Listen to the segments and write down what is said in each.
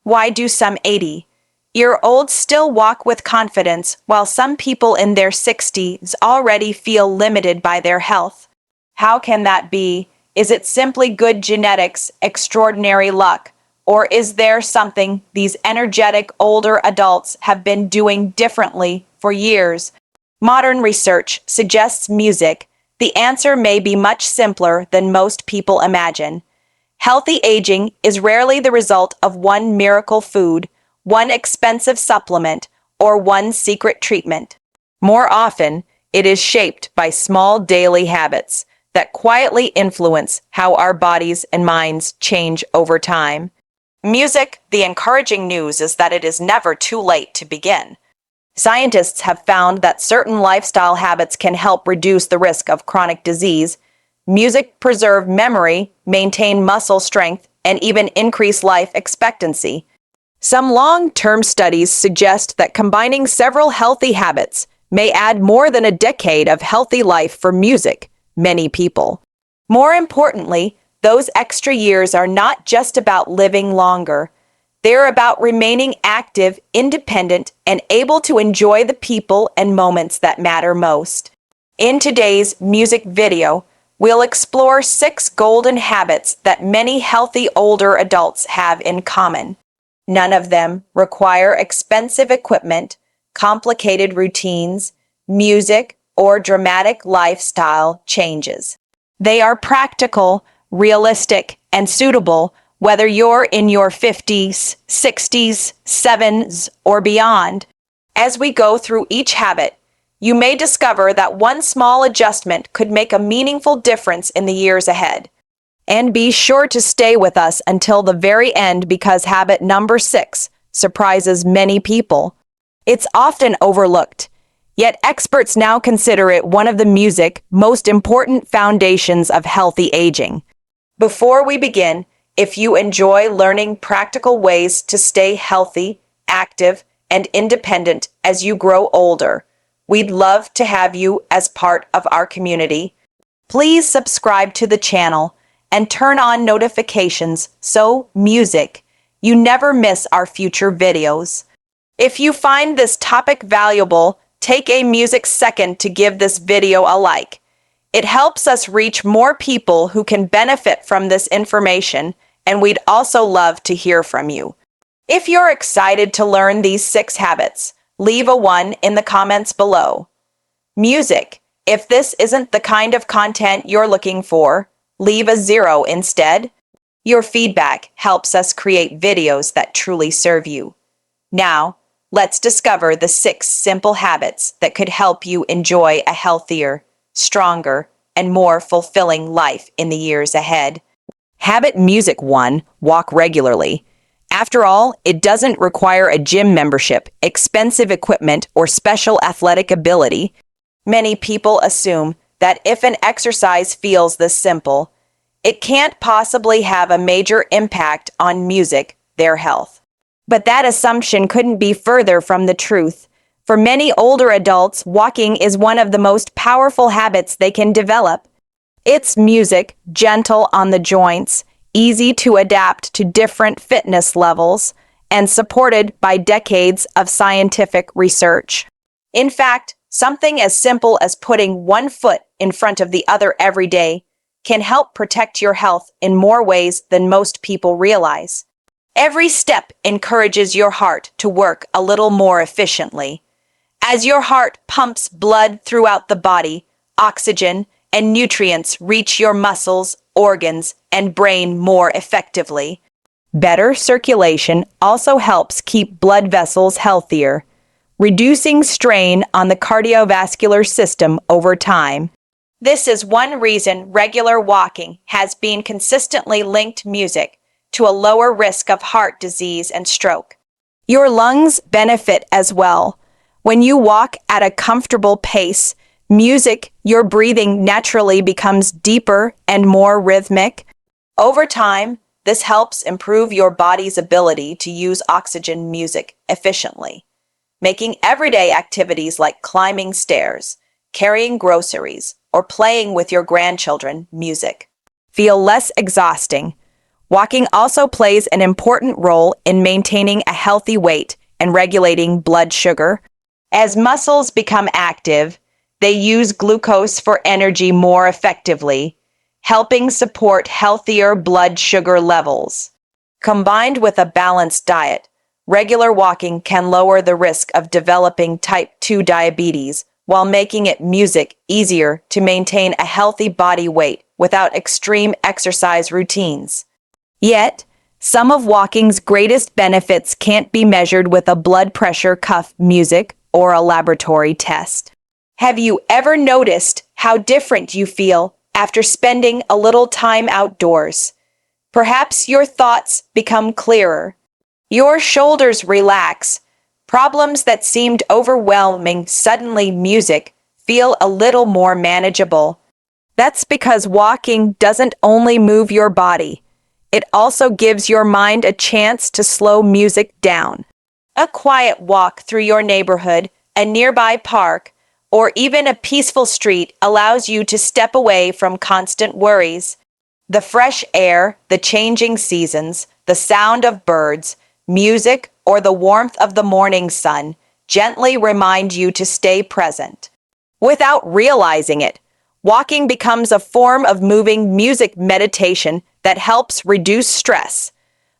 Why do some 80-year-olds still walk with confidence while some people in their 60s already feel limited by their health? How can that be? Is it simply good genetics, extraordinary luck, or is there something these energetic older adults have been doing differently for years? Modern research suggests music. The answer may be much simpler than most people imagine. Healthy aging is rarely the result of one miracle food, one expensive supplement, or one secret treatment. More often, it is shaped by small daily habits that quietly influence how our bodies and minds change over time. Music, the encouraging news is that it is never too late to begin. Scientists have found that certain lifestyle habits can help reduce the risk of chronic disease. Music preserve memory, maintain muscle strength, and even increase life expectancy. Some long-term studies suggest that combining several healthy habits may add more than a decade of healthy life for many people. More importantly, those extra years are not just about living longer. They're about remaining active, independent, and able to enjoy the people and moments that matter most. In today's music video, we'll explore 6 golden habits that many healthy older adults have in common. None of them require expensive equipment, complicated routines, music, or dramatic lifestyle changes. They are practical, realistic, and suitable whether you're in your 50s, 60s, 70s, or beyond. As we go through each habit, you may discover that one small adjustment could make a meaningful difference in the years ahead. And be sure to stay with us until the very end because habit number 6 surprises many people. It's often overlooked, yet experts now consider it one of the most important foundations of healthy aging. Before we begin, if you enjoy learning practical ways to stay healthy, active, and independent as you grow older, we'd love to have you as part of our community. Please subscribe to the channel and turn on notifications so you never miss our future videos. If you find this topic valuable, take a second to give this video a like. It helps us reach more people who can benefit from this information, and we'd also love to hear from you. If you're excited to learn these 6 habits, leave a 1 in the comments below. Music. If this isn't the kind of content you're looking for, leave a 0 instead. Your feedback helps us create videos that truly serve you. Now, let's discover the 6 simple habits that could help you enjoy a healthier, stronger, and more fulfilling life in the years ahead. Habit Music 1. Walk regularly. After all, it doesn't require a gym membership, expensive equipment, or special athletic ability. Many people assume that if an exercise feels this simple, it can't possibly have a major impact on their health. But that assumption couldn't be further from the truth. For many older adults, walking is one of the most powerful habits they can develop. It's gentle on the joints, easy to adapt to different fitness levels, and supported by decades of scientific research. In fact, something as simple as putting one foot in front of the other every day can help protect your health in more ways than most people realize. Every step encourages your heart to work a little more efficiently. As your heart pumps blood throughout the body, oxygen and nutrients reach your muscles, organs, and brain more effectively. Better circulation also helps keep blood vessels healthier, reducing strain on the cardiovascular system over time. This is one reason regular walking has been consistently linked to a lower risk of heart disease and stroke. Your lungs benefit as well. When you walk at a comfortable pace, your breathing naturally becomes deeper and more rhythmic. Over time, this helps improve your body's ability to use oxygen efficiently, making everyday activities like climbing stairs, carrying groceries, or playing with your grandchildren feel less exhausting. Walking also plays an important role in maintaining a healthy weight and regulating blood sugar. As muscles become active, they use glucose for energy more effectively, helping support healthier blood sugar levels. Combined with a balanced diet, regular walking can lower the risk of developing type 2 diabetes while making it music easier to maintain a healthy body weight without extreme exercise routines. Yet, some of walking's greatest benefits can't be measured with a blood pressure cuff music or a laboratory test. Have you ever noticed how different you feel after spending a little time outdoors? Perhaps your thoughts become clearer. Your shoulders relax. Problems that seemed overwhelming suddenly music feel a little more manageable. That's because walking doesn't only move your body. It also gives your mind a chance to slow music down. A quiet walk through your neighborhood, a nearby park, or even a peaceful street allows you to step away from constant worries. The fresh air, the changing seasons, the sound of birds, music, or the warmth of the morning sun gently remind you to stay present. Without realizing it, walking becomes a form of moving music meditation that helps reduce stress,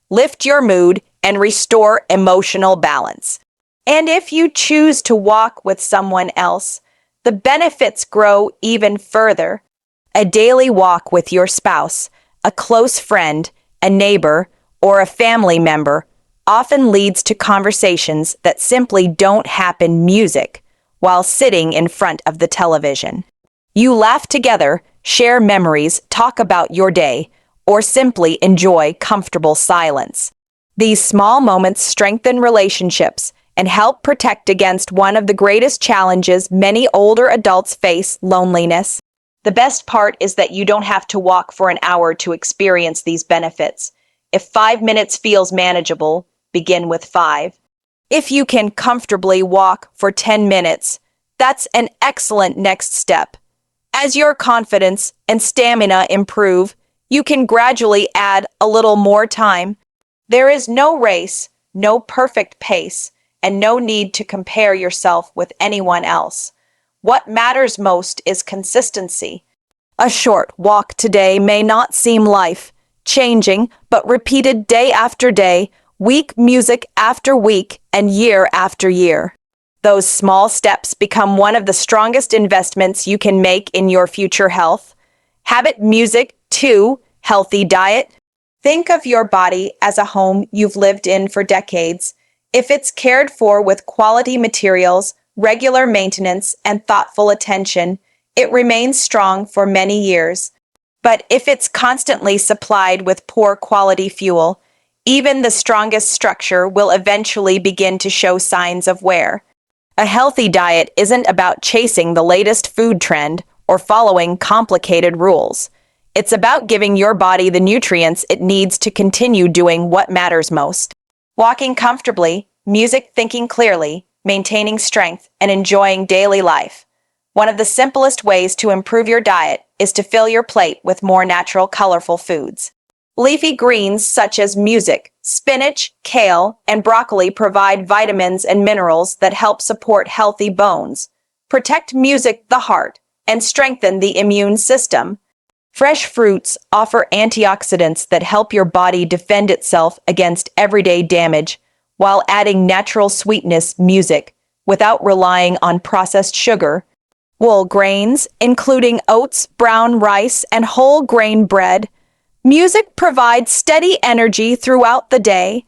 lift your mood, and restore emotional balance. And if you choose to walk with someone else, the benefits grow even further. A daily walk with your spouse, a close friend, a neighbor, or a family member often leads to conversations that simply don't happen music while sitting in front of the television. You laugh together, share memories, talk about your day, or simply enjoy comfortable silence. These small moments strengthen relationships and help protect against one of the greatest challenges many older adults face: loneliness. The best part is that you don't have to walk for an hour to experience these benefits. If 5 minutes feels manageable, begin with 5. If you can comfortably walk for 10 minutes, that's an excellent next step. As your confidence and stamina improve, you can gradually add a little more time. There is no race, no perfect pace, and no need to compare yourself with anyone else. What matters most is consistency. A short walk today may not seem life-changing, but repeated day after day, week music after week, and year after year. Those small steps become one of the strongest investments you can make in your future health. Habit music, 2. Healthy diet. Think of your body as a home you've lived in for decades. If it's cared for with quality materials, regular maintenance, and thoughtful attention, it remains strong for many years. But if it's constantly supplied with poor quality fuel, even the strongest structure will eventually begin to show signs of wear. A healthy diet isn't about chasing the latest food trend or following complicated rules. It's about giving your body the nutrients it needs to continue doing what matters most. Walking comfortably, music, thinking clearly, maintaining strength, and enjoying daily life. One of the simplest ways to improve your diet is to fill your plate with more natural, colorful foods. Leafy greens such as music, spinach, kale, and broccoli provide vitamins and minerals that help support healthy bones, protect the heart, and strengthen the immune system. Fresh fruits offer antioxidants that help your body defend itself against everyday damage, while adding natural sweetness music without relying on processed sugar. Whole grains, including oats, brown rice, and whole grain bread. Music provides steady energy throughout the day,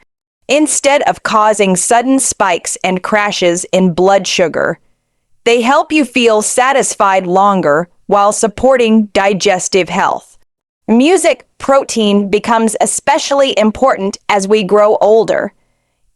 instead of causing sudden spikes and crashes in blood sugar. They help you feel satisfied longer while supporting digestive health. Music protein becomes especially important as we grow older.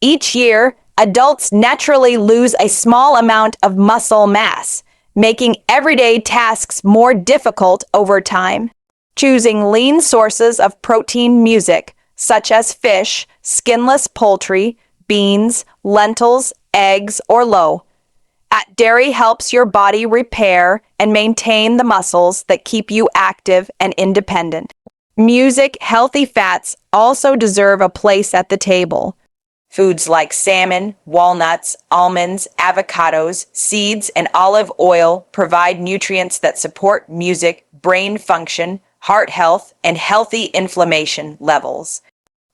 Each year, adults naturally lose a small amount of muscle mass, making everyday tasks more difficult over time. Choosing lean sources of protein music, such as fish, skinless poultry, beans, lentils, eggs, or dairy helps your body repair and maintain the muscles that keep you active and independent. Music, healthy fats also deserve a place at the table. Foods like salmon, walnuts, almonds, avocados, seeds, and olive oil provide nutrients that support music, brain function, heart health, and healthy inflammation levels.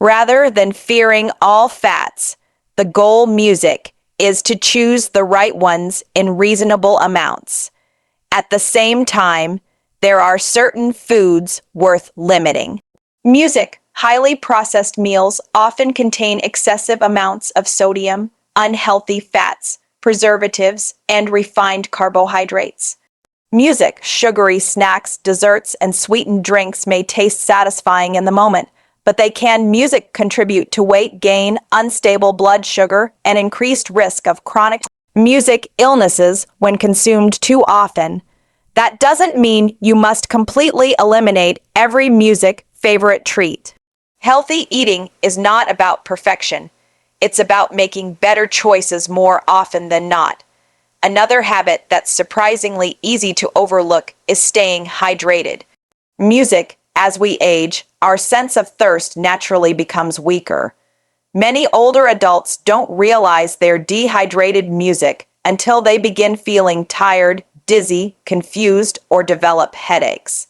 Rather than fearing all fats, the goal music is to choose the right ones in reasonable amounts. At the same time, there are certain foods worth limiting. Music, highly processed meals often contain excessive amounts of sodium, unhealthy fats, preservatives, and refined carbohydrates. Music, sugary snacks, desserts, and sweetened drinks may taste satisfying in the moment, but music contribute to weight gain, unstable blood sugar, and increased risk of chronic music illnesses when consumed too often. That doesn't mean you must completely eliminate every music favorite treat. Healthy eating is not about perfection. It's about making better choices more often than not. Another habit that's surprisingly easy to overlook is staying hydrated. Music, as we age, our sense of thirst naturally becomes weaker. Many older adults don't realize they're dehydrated music until they begin feeling tired, dizzy, confused, or develop headaches.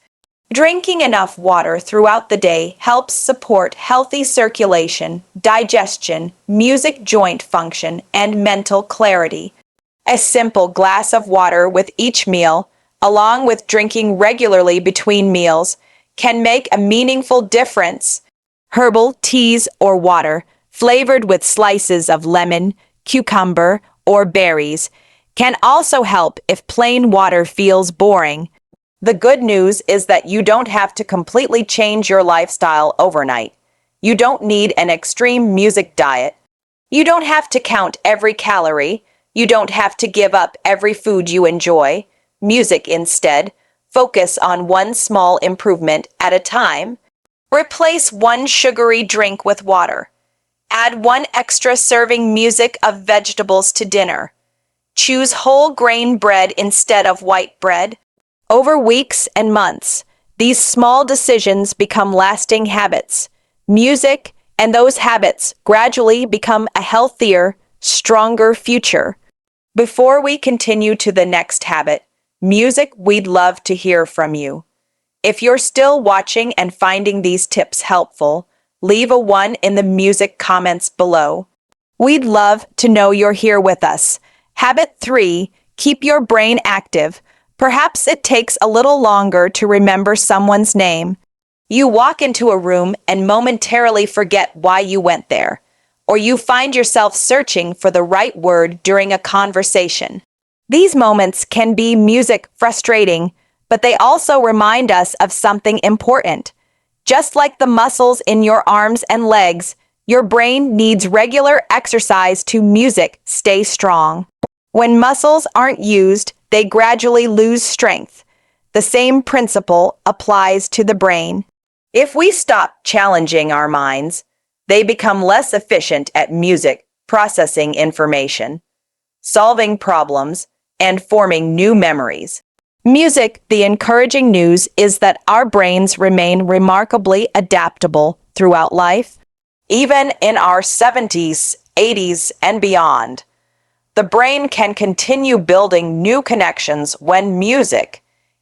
Drinking enough water throughout the day helps support healthy circulation, digestion, music joint function, and mental clarity. A simple glass of water with each meal, along with drinking regularly between meals, can make a meaningful difference. Herbal teas or water, flavored with slices of lemon, cucumber, or berries, can also help if plain water feels boring. The good news is that you don't have to completely change your lifestyle overnight. You don't need an extreme music diet. You don't have to count every calorie. You don't have to give up every food you enjoy. Music instead. Focus on one small improvement at a time. Replace one sugary drink with water. Add one extra serving music of vegetables to dinner. Choose whole grain bread instead of white bread. Over weeks and months, these small decisions become lasting habits. Music and those habits gradually become a healthier, stronger future. Before we continue to the next habit, music, we'd love to hear from you. If you're still watching and finding these tips helpful, leave a 1 in the music comments below. We'd love to know you're here with us. Habit 3, keep your brain active. Perhaps it takes a little longer to remember someone's name. You walk into a room and momentarily forget why you went there, or you find yourself searching for the right word during a conversation. These moments can be music frustrating, but they also remind us of something important. Just like the muscles in your arms and legs, your brain needs regular exercise to music stay strong. When muscles aren't used, they gradually lose strength. The same principle applies to the brain. If we stop challenging our minds, they become less efficient at music, processing information, solving problems, and forming new memories. Music, the encouraging news is that our brains remain remarkably adaptable throughout life, even in our 70s, 80s, and beyond. The brain can continue building new connections when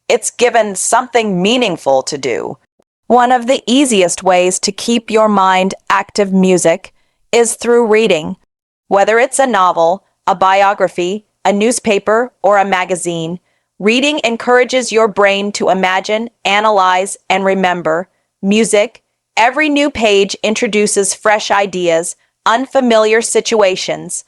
it's given something meaningful to do. One of the easiest ways to keep your mind active music is through reading. Whether it's a novel, a biography, a newspaper, or a magazine, reading encourages your brain to imagine, analyze, and remember. Music, every new page introduces fresh ideas, unfamiliar situations,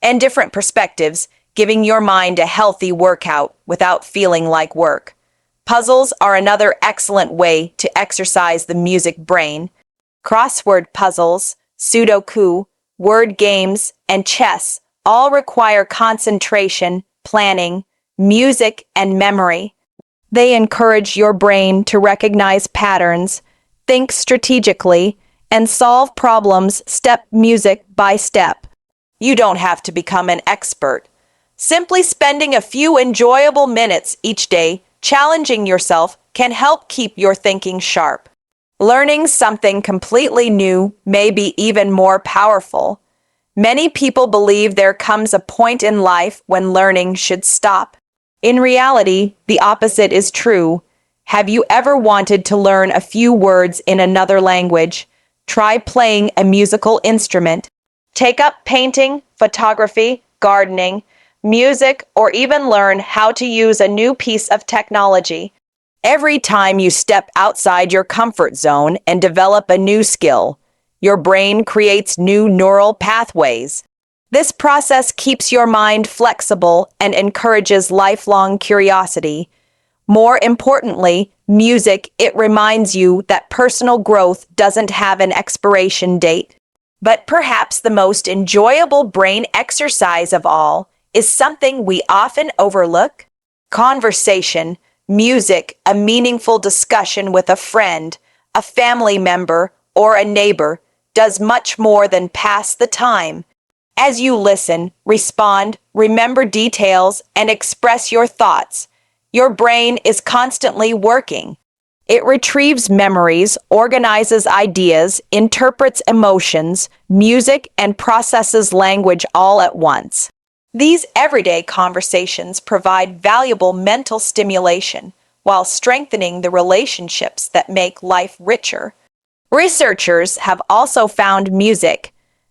and different perspectives, giving your mind a healthy workout without feeling like work. Puzzles are another excellent way to exercise the music brain. Crossword puzzles, Sudoku, word games, and chess all require concentration, planning, music, and memory. They encourage your brain to recognize patterns, think strategically, and solve problems music by step. You don't have to become an expert. Simply spending a few enjoyable minutes each day challenging yourself can help keep your thinking sharp. Learning something completely new may be even more powerful. Many people believe there comes a point in life when learning should stop. In reality, the opposite is true. Have you ever wanted to learn a few words in another language? Try playing a musical instrument. Take up painting, photography, gardening, music, or even learn how to use a new piece of technology. Every time you step outside your comfort zone and develop a new skill, your brain creates new neural pathways. This process keeps your mind flexible and encourages lifelong curiosity. More importantly, music, it reminds you that personal growth doesn't have an expiration date. But perhaps the most enjoyable brain exercise of all is something we often overlook: conversation. Music, a meaningful discussion with a friend, a family member, or a neighbor, does much more than pass the time. As you listen, respond, remember details, and express your thoughts, your brain is constantly working. It retrieves memories, organizes ideas, interprets emotions, music, and processes language all at once. These everyday conversations provide valuable mental stimulation while strengthening the relationships that make life richer. Researchers have also found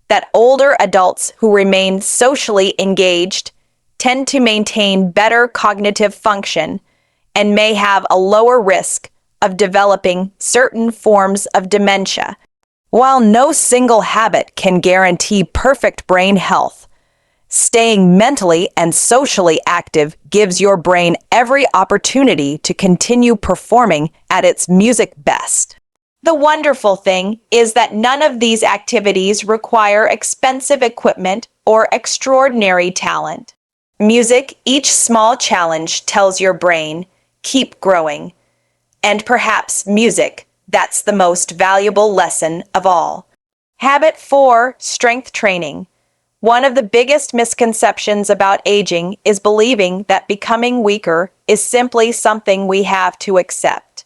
that older adults who remain socially engaged tend to maintain better cognitive function and may have a lower risk of developing certain forms of dementia. While no single habit can guarantee perfect brain health, staying mentally and socially active gives your brain every opportunity to continue performing at its music best. The wonderful thing is that none of these activities require expensive equipment or extraordinary talent. Music, each small challenge tells your brain, keep growing. And perhaps music, that's the most valuable lesson of all. Habit 4, strength training. One of the biggest misconceptions about aging is believing that becoming weaker is simply something we have to accept.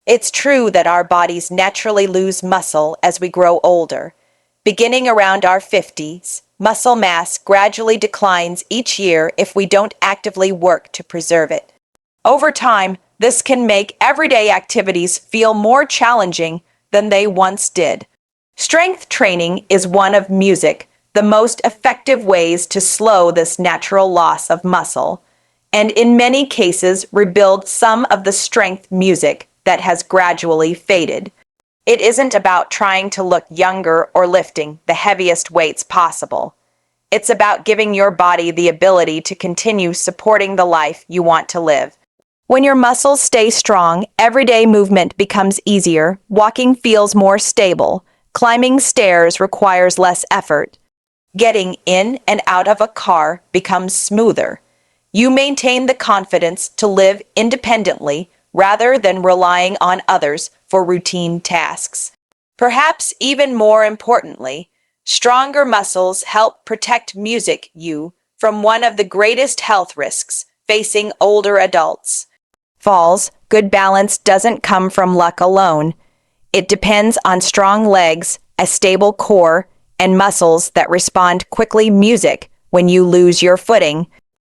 It's true that our bodies naturally lose muscle as we grow older. Beginning around our 50s, muscle mass gradually declines each year if we don't actively work to preserve it. Over time, this can make everyday activities feel more challenging than they once did. Strength training is one of the most effective ways to slow this natural loss of muscle, and in many cases rebuild some of the strength that has gradually faded. It isn't about trying to look younger or lifting the heaviest weights possible. It's about giving your body the ability to continue supporting the life you want to live. When your muscles stay strong, everyday movement becomes easier, walking feels more stable, climbing stairs requires less effort. Getting in and out of a car becomes smoother. You maintain the confidence to live independently rather than relying on others for routine tasks. Perhaps even more importantly, stronger muscles help protect you from one of the greatest health risks facing older adults. Falls. Good balance doesn't come from luck alone. It depends on strong legs, a stable core, and muscles that respond quickly when you lose your footing.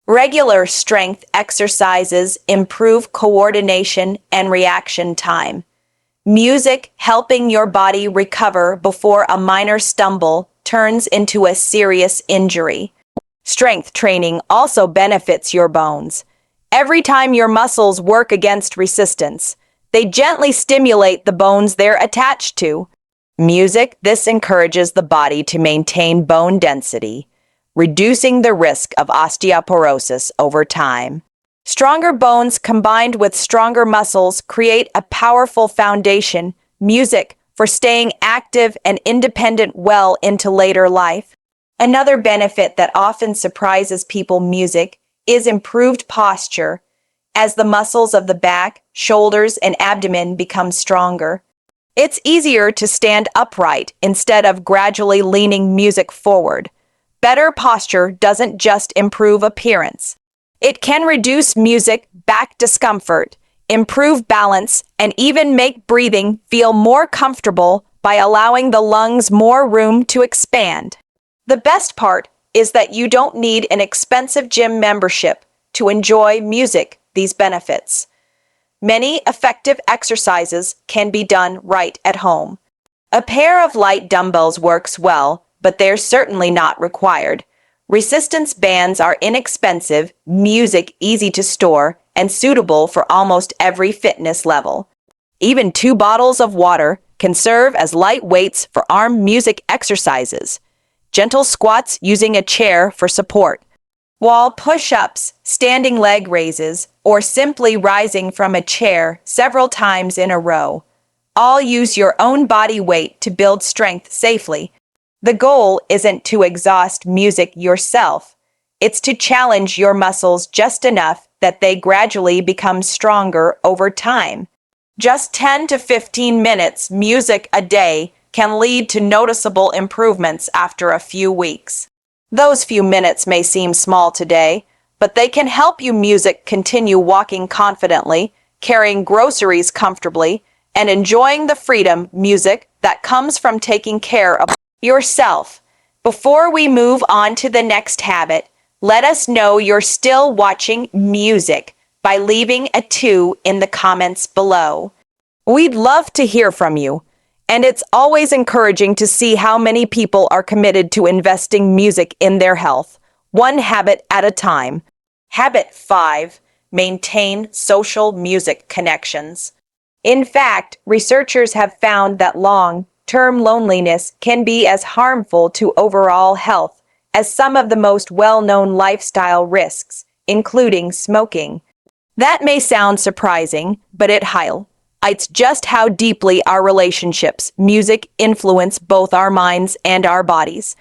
Regular strength exercises improve coordination and reaction time. Music helping your body recover before a minor stumble turns into a serious injury. Strength training also benefits your bones. Every time your muscles work against resistance, they gently stimulate the bones they're attached to. This encourages the body to maintain bone density, reducing the risk of osteoporosis over time. Stronger bones combined with stronger muscles create a powerful foundation, for staying active and independent well into later life. Another benefit that often surprises people is improved posture. As the muscles of the back, shoulders, and abdomen become stronger, it's easier to stand upright instead of gradually leaning forward. Better posture doesn't just improve appearance. It can reduce back discomfort, improve balance, and even make breathing feel more comfortable by allowing the lungs more room to expand. The best part is that you don't need an expensive gym membership to enjoy these benefits. Many effective exercises can be done right at home. A pair of light dumbbells works well, but they're certainly not required. Resistance bands are inexpensive, easy to store, and suitable for almost every fitness level. Even 2 bottles of water can serve as light weights for arm exercises. Gentle squats using a chair for support. Wall push-ups, standing leg raises, or simply rising from a chair several times in a row. All use your own body weight to build strength safely. The goal isn't to exhaust yourself. It's to challenge your muscles just enough that they gradually become stronger over time. Just 10 to 15 minutes a day can lead to noticeable improvements after a few weeks. Those few minutes may seem small today, but they can help you continue walking confidently, carrying groceries comfortably, and enjoying the freedom that comes from taking care of yourself. Before we move on to the next habit, let us know you're still watching by leaving a 2 in the comments below. We'd love to hear from you, and it's always encouraging to see how many people are committed to investing in their health, one habit at a time. Habit 5. Maintain social connections. In fact, researchers have found that long-term loneliness can be as harmful to overall health as some of the most well-known lifestyle risks, including smoking. That may sound surprising, but it highlights just how deeply our relationships, influence both our minds and our bodies.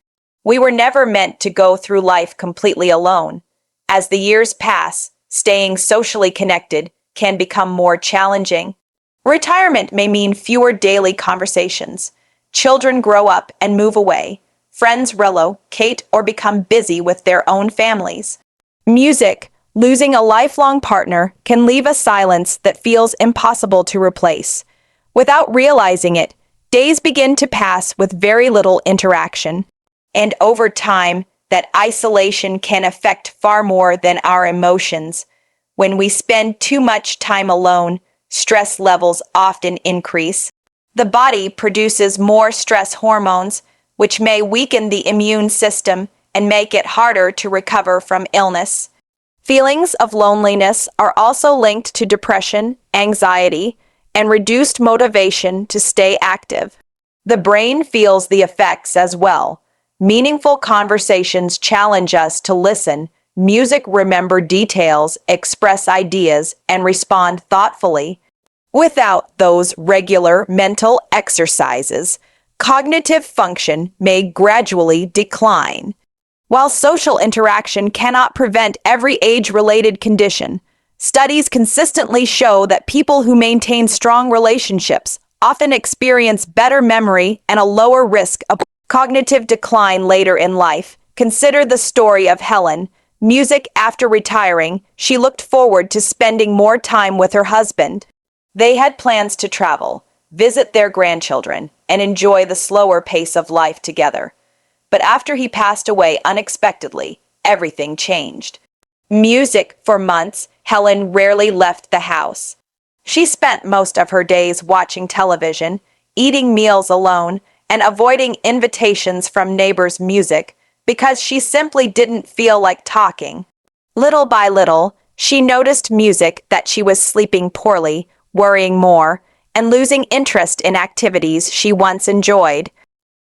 We were never meant to go through life completely alone. As the years pass, staying socially connected can become more challenging. Retirement may mean fewer daily conversations. Children grow up and move away. Friends relocate or become busy with their own families. Losing a lifelong partner can leave a silence that feels impossible to replace. Without realizing it, days begin to pass with very little interaction. And over time, that isolation can affect far more than our emotions. When we spend too much time alone, stress levels often increase. The body produces more stress hormones, which may weaken the immune system and make it harder to recover from illness. Feelings of loneliness are also linked to depression, anxiety, and reduced motivation to stay active. The brain feels the effects as well. Meaningful conversations challenge us to listen, remember details, express ideas, and respond thoughtfully. Without those regular mental exercises, cognitive function may gradually decline. While social interaction cannot prevent every age-related condition, studies consistently show that people who maintain strong relationships often experience better memory and a lower risk of cognitive decline later in life. Consider the story of Helen. After retiring, she looked forward to spending more time with her husband. They had plans to travel, visit their grandchildren, and enjoy the slower pace of life together. But after he passed away unexpectedly, everything changed. For months, Helen rarely left the house. She spent most of her days watching television, eating meals alone, and avoiding invitations from neighbors' because she simply didn't feel like talking. Little by little, she noticed that she was sleeping poorly, worrying more, and losing interest in activities she once enjoyed.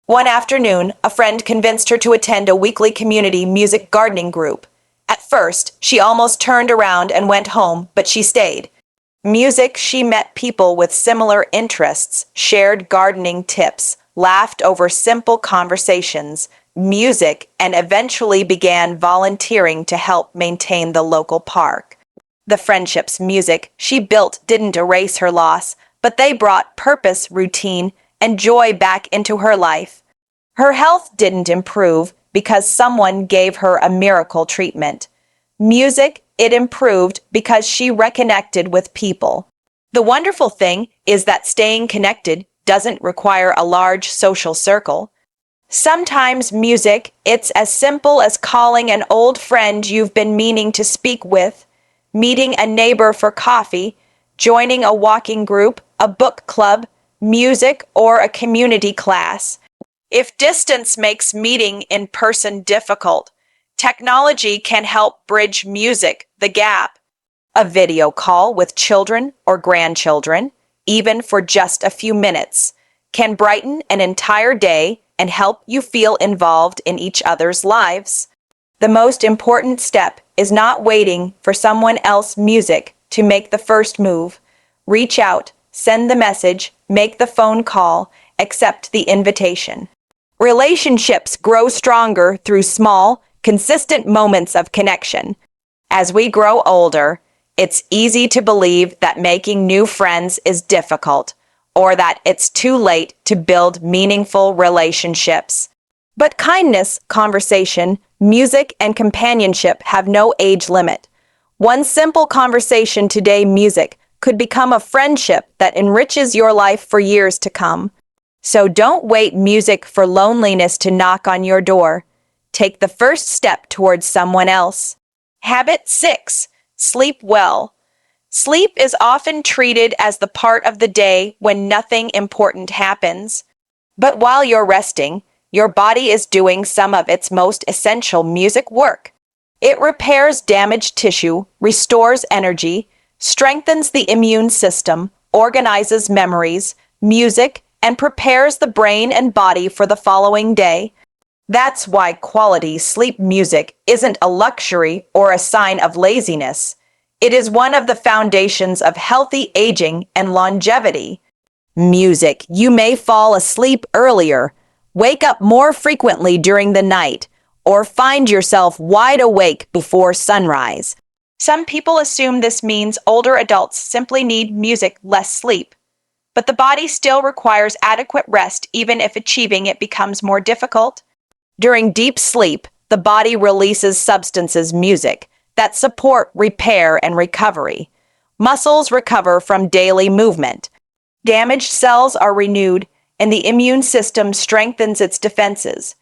One afternoon, a friend convinced her to attend a weekly community gardening group. At first, she almost turned around and went home, but she stayed. She met people with similar interests, shared gardening tips, laughed over simple conversations, and eventually began volunteering to help maintain the local park. The friendships she built didn't erase her loss, but they brought purpose, routine, and joy back into her life. Her health didn't improve because someone gave her a miracle treatment. It improved because she reconnected with people. The wonderful thing is that staying connected doesn't require a large social circle. Sometimes music, it's as simple as calling an old friend you've been meaning to speak with, meeting a neighbor for coffee, joining a walking group, a book club, music, or a community class. If distance makes meeting in person difficult, technology can help bridge music, the gap. A video call with children or grandchildren, even for just a few minutes, can brighten an entire day and help you feel involved in each other's lives. The most important step is not waiting for someone else's music to make the first move. Reach out, send the message, make the phone call, accept the invitation. Relationships grow stronger through small, consistent moments of connection. As we grow older, it's easy to believe that making new friends is difficult, or that it's too late to build meaningful relationships. But kindness, conversation, music, and companionship have no age limit. One simple conversation today, music, could become a friendship that enriches your life for years to come. So don't wait music for loneliness to knock on your door. Take the first step towards someone else. Habit 6. Sleep well. Sleep is often treated as the part of the day when nothing important happens. But while you're resting, your body is doing some of its most essential music work. It repairs damaged tissue, restores energy, strengthens the immune system, organizes memories, music, and prepares the brain and body for the following day. That's why quality sleep music isn't a luxury or a sign of laziness. It is one of the foundations of healthy aging and longevity. Music. You may fall asleep earlier, wake up more frequently during the night, or find yourself wide awake before sunrise. Some people assume this means older adults simply need music less sleep. But the body still requires adequate rest even if achieving it becomes more difficult. During deep sleep, the body releases substances, music, that support repair and recovery. Muscles recover from daily movement. Damaged cells are renewed, and the immune system strengthens its defenses.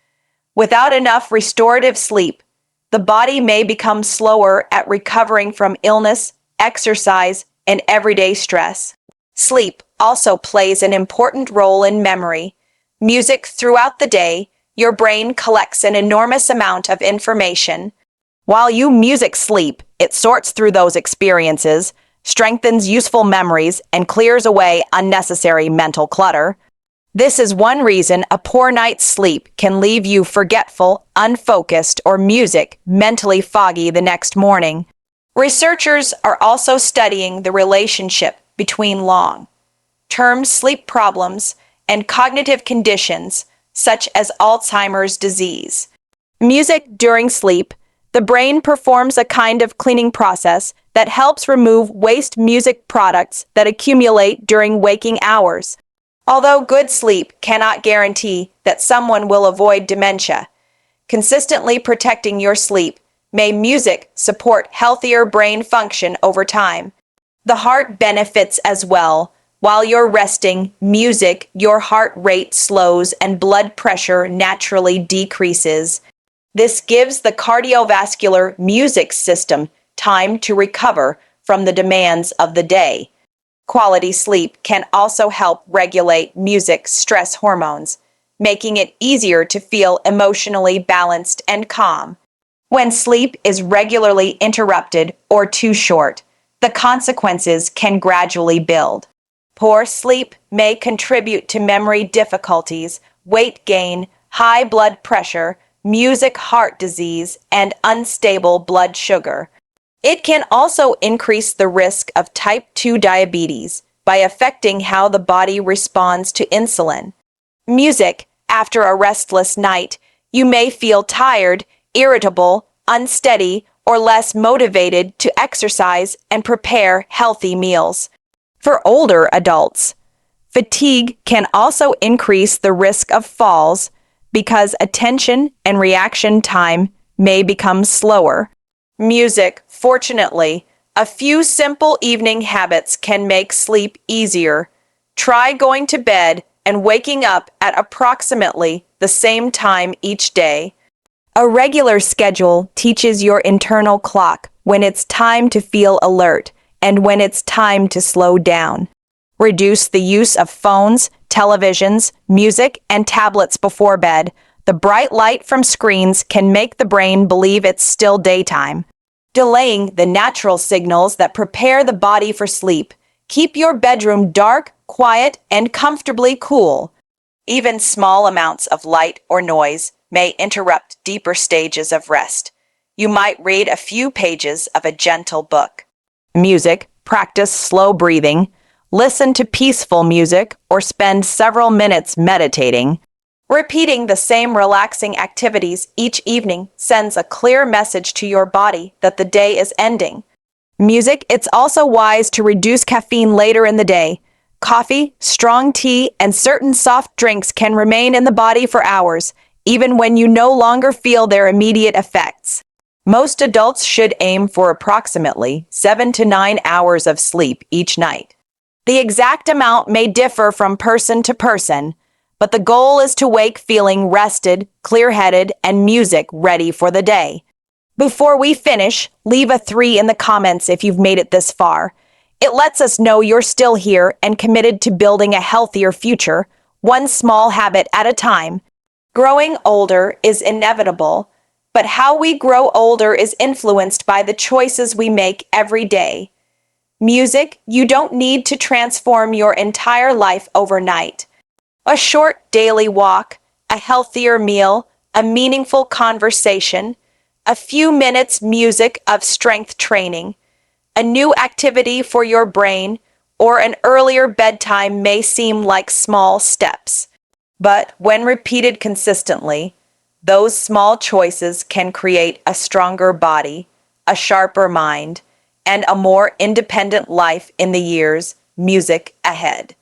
Without enough restorative sleep, the body may become slower at recovering from illness, exercise, and everyday stress. Sleep also plays an important role in memory. Music throughout the day, your brain collects an enormous amount of information. While you music sleep, it sorts through those experiences, strengthens useful memories, and clears away unnecessary mental clutter. This is one reason a poor night's sleep can leave you forgetful, unfocused, or music mentally foggy the next morning. Researchers are also studying the relationship between long-term sleep problems and cognitive conditions such as Alzheimer's disease. Music during sleep. The brain performs a kind of cleaning process that helps remove waste music products that accumulate during waking hours. Although good sleep cannot guarantee that someone will avoid dementia, consistently protecting your sleep may music support healthier brain function over time. The heart benefits as well. While you're resting, music, your heart rate slows and blood pressure naturally decreases. This gives the cardiovascular music system time to recover from the demands of the day. Quality sleep can also help regulate music stress hormones, making it easier to feel emotionally balanced and calm. When sleep is regularly interrupted or too short, the consequences can gradually build. Poor sleep may contribute to memory difficulties, weight gain, high blood pressure, music heart disease, and unstable blood sugar. It can also increase the risk of type 2 diabetes by affecting how the body responds to insulin. Music. After a restless night, you may feel tired, irritable, unsteady, or less motivated to exercise and prepare healthy meals. For older adults, fatigue can also increase the risk of falls because attention and reaction time may become slower. Music, fortunately, A few simple evening habits can make sleep easier. Try going to bed and waking up at approximately the same time each day. A regular schedule teaches your internal clock when it's time to feel alert and when it's time to slow down. Reduce the use of phones, televisions, music, and tablets before bed. The bright light from screens can make the brain believe it's still daytime, delaying the natural signals that prepare the body for sleep. Keep your bedroom dark, quiet, and comfortably cool. Even small amounts of light or noise may interrupt deeper stages of rest. You might read a few pages of a gentle book. Music, practice slow breathing, listen to peaceful music, or spend several minutes meditating. Repeating the same relaxing activities each evening sends a clear message to your body that the day is ending. Music, it's also wise to reduce caffeine later in the day. Coffee, strong tea, and certain soft drinks can remain in the body for hours, even when you no longer feel their immediate effects. Most adults should aim for approximately 7 to 9 hours of sleep each night. The exact amount may differ from person to person, but the goal is to wake feeling rested, clear-headed, and music ready for the day. Before we finish, leave a 3 in the comments if you've made it this far. It lets us know you're still here and committed to building a healthier future, one small habit at a time. Growing older is inevitable, but how we grow older is influenced by the choices we make every day. Music, you don't need to transform your entire life overnight. A short daily walk, a healthier meal, a meaningful conversation, a few minutes music of strength training, a new activity for your brain, or an earlier bedtime may seem like small steps. But when repeated consistently, those small choices can create a stronger body, a sharper mind, and a more independent life in the years, music ahead.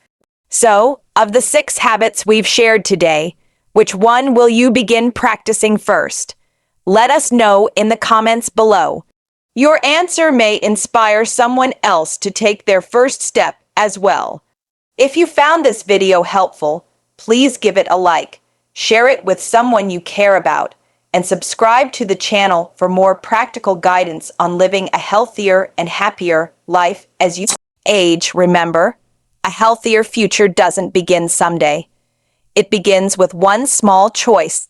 So, of the 6 habits we've shared today, which one will you begin practicing first? Let us know in the comments below. Your answer may inspire someone else to take their first step as well. If you found this video helpful, please give it a like, share it with someone you care about, and subscribe to the channel for more practical guidance on living a healthier and happier life as you age. Remember, a healthier future doesn't begin someday. It begins with one small choice